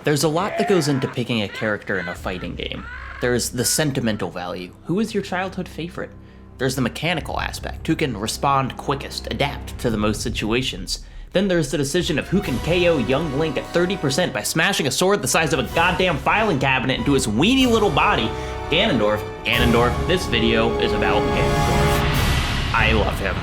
There's a lot that goes into picking a character in a fighting game. There's the sentimental value. Who is your childhood favorite? There's the mechanical aspect. Who can respond quickest, adapt to the most situations? Then there's the decision of who can KO young Link at 30% by smashing a sword the size of a goddamn filing cabinet into his weeny little body. Ganondorf, this video is about Ganondorf. I love him.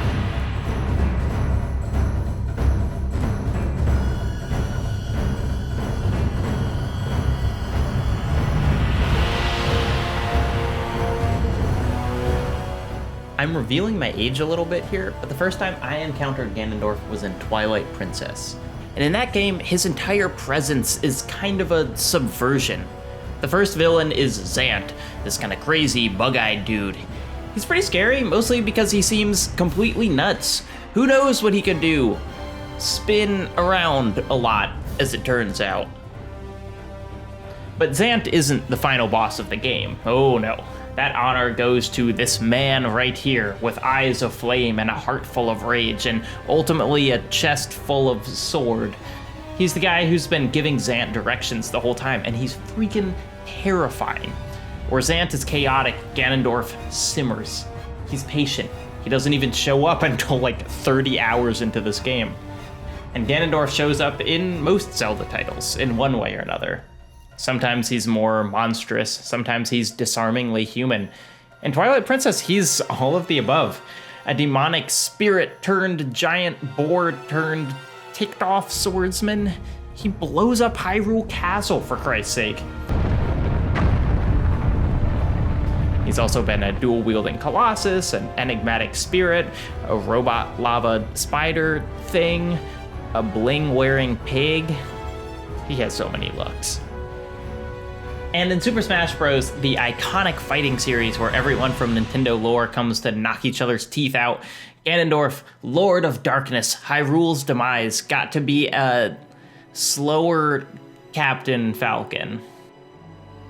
I'm revealing my age a little bit here, but the first time I encountered Ganondorf was in Twilight Princess. And in that game, his entire presence is kind of a subversion. The first villain is Zant, this kind of crazy, bug-eyed dude. He's pretty scary, mostly because he seems completely nuts. Who knows what he could do? Spin around a lot, as it turns out. But Zant isn't the final boss of the game. Oh no. That honor goes to this man right here, with eyes of flame and a heart full of rage, and ultimately a chest full of sword. He's the guy who's been giving Zant directions the whole time, and he's freaking terrifying. Where Zant is chaotic, Ganondorf simmers. He's patient. He doesn't even show up until like 30 hours into this game. And Ganondorf shows up in most Zelda titles, in one way or another. Sometimes he's more monstrous, sometimes he's disarmingly human. In Twilight Princess, he's all of the above. A demonic spirit turned giant boar turned ticked off swordsman. He blows up Hyrule Castle, for Christ's sake. He's also been a dual-wielding colossus, an enigmatic spirit, a robot lava spider thing, a bling-wearing pig. He has so many looks. And in Super Smash Bros., the iconic fighting series where everyone from Nintendo lore comes to knock each other's teeth out, Ganondorf, Lord of Darkness, Hyrule's demise, got to be a slower Captain Falcon.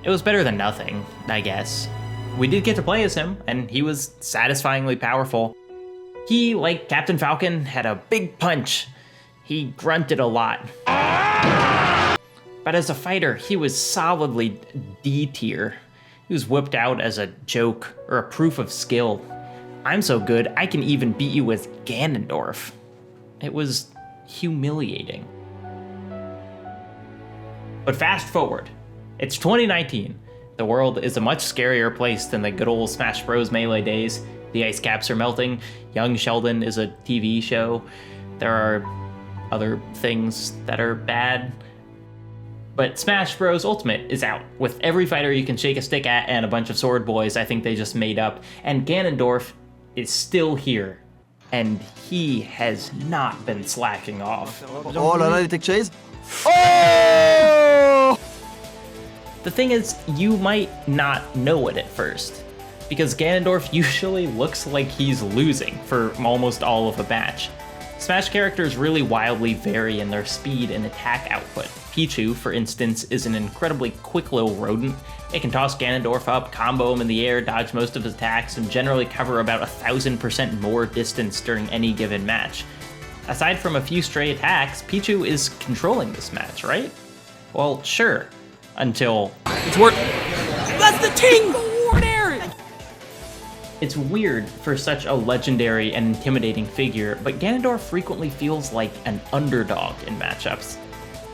It was better than nothing, I guess. We did get to play as him, and he was satisfyingly powerful. He, like Captain Falcon, had a big punch. He grunted a lot. But as a fighter, he was solidly D tier. He was whipped out as a joke or a proof of skill. I'm so good, I can even beat you with Ganondorf. It was humiliating. But fast forward, it's 2019. The world is a much scarier place than the good old Smash Bros. Melee days. The ice caps are melting. Young Sheldon is a TV show. There are other things that are bad. But Smash Bros. Ultimate is out, with every fighter you can shake a stick at and a bunch of sword boys I think they just made up, and Ganondorf is still here, and he has not been slacking off. Oh là là, les tech chase! Oh! The thing is, you might not know it at first, because Ganondorf usually looks like he's losing for almost all of a match. Smash characters really wildly vary in their speed and attack output. Pichu, for instance, is an incredibly quick little rodent. It can toss Ganondorf up, combo him in the air, dodge most of his attacks, and generally cover about 1,000% more distance during any given match. Aside from a few stray attacks, Pichu is controlling this match, right? Well, sure. Until... It's work. That's the ting! It's weird for such a legendary and intimidating figure, but Ganondorf frequently feels like an underdog in matchups.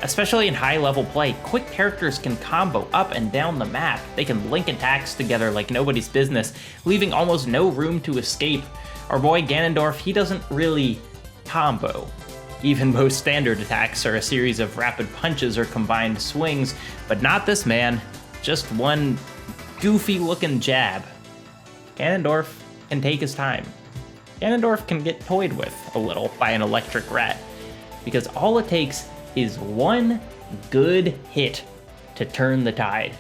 Especially in high-level play, quick characters can combo up and down the map. They can link attacks together like nobody's business, leaving almost no room to escape. Our boy Ganondorf, he doesn't really combo. Even most standard attacks are a series of rapid punches or combined swings, but not this man. Just one goofy-looking jab. Ganondorf can take his time. Ganondorf can get toyed with a little by an electric rat, because all it takes is one good hit to turn the tide.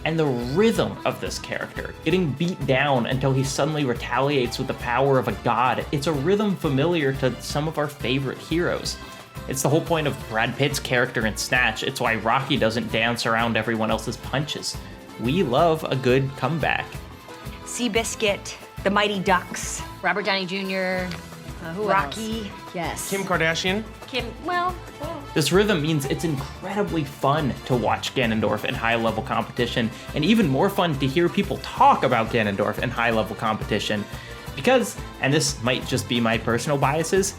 And the rhythm of this character, getting beat down until he suddenly retaliates with the power of a god, it's a rhythm familiar to some of our favorite heroes. It's the whole point of Brad Pitt's character in Snatch. It's why Rocky doesn't dance around everyone else's punches. We love a good comeback. Seabiscuit, the Mighty Ducks, Robert Downey Jr., who Rocky. else? Yes. Kim Kardashian. Well. This rhythm means it's incredibly fun to watch Ganondorf in high-level competition, and even more fun to hear people talk about Ganondorf in high-level competition. Because, and this might just be my personal biases,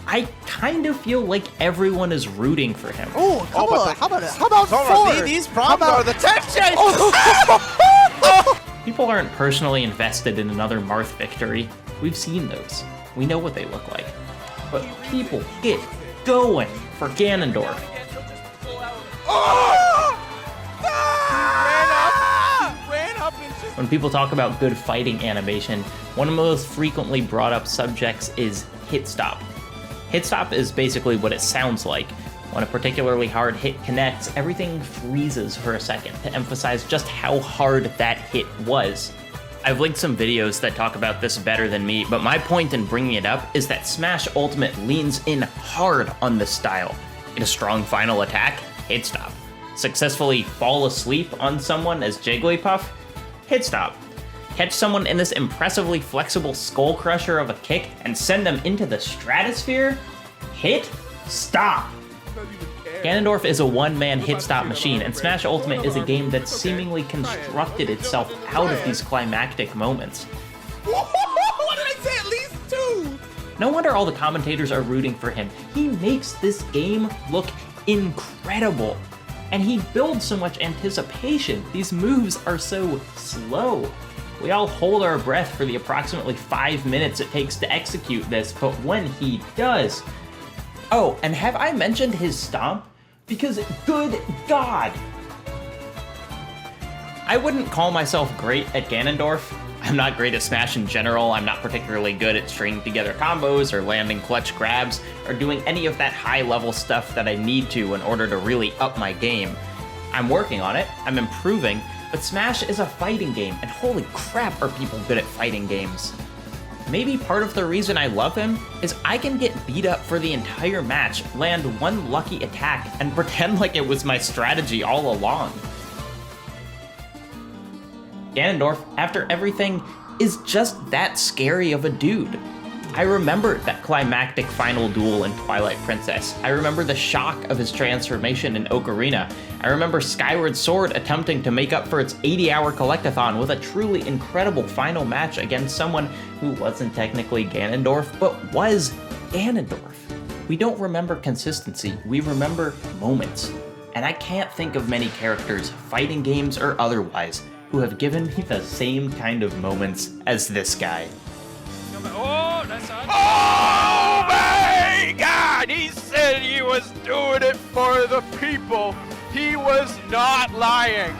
I kind of feel like everyone is rooting for him. Oh, how about four? These problems are the tension! People aren't personally invested in another Marth victory. We've seen those. We know what they look like. But people get going for Ganondorf. When people talk about good fighting animation, one of the most frequently brought up subjects is hit stop. Hit stop is basically what it sounds like. When a particularly hard hit connects, everything freezes for a second to emphasize just how hard that hit was. I've linked some videos that talk about this better than me, but my point in bringing it up is that Smash Ultimate leans in hard on this style. Get a strong final attack, hit stop. Successfully fall asleep on someone as Jigglypuff, hit stop. Catch someone in this impressively flexible skull crusher of a kick and send them into the stratosphere, hit stop. Ganondorf is a one-man hit-stop machine, and Smash Ultimate is a game that seemingly constructed itself out of these climactic moments. What did I say? At least two! No wonder all the commentators are rooting for him. He makes this game look incredible, and he builds so much anticipation. These moves are so slow. We all hold our breath for the approximately 5 minutes it takes to execute this, but when he does... Oh, and have I mentioned his stomp? Because good God! I wouldn't call myself great at Ganondorf. I'm not great at Smash in general. I'm not particularly good at stringing together combos or landing clutch grabs or doing any of that high-level stuff that I need to in order to really up my game. I'm working on it, I'm improving, but Smash is a fighting game, and holy crap are people good at fighting games. Maybe part of the reason I love him is I can get beat up for the entire match, land one lucky attack, and pretend like it was my strategy all along. Ganondorf, after everything, is just that scary of a dude. I remember that climactic final duel in Twilight Princess. I remember the shock of his transformation in Ocarina. I remember Skyward Sword attempting to make up for its 80-hour collectathon with a truly incredible final match against someone who wasn't technically Ganondorf, but was Ganondorf. We don't remember consistency, we remember moments. And I can't think of many characters, fighting games or otherwise, who have given me the same kind of moments as this guy. Oh, that's on. Oh my God! He said he was doing it for the people. He was not lying.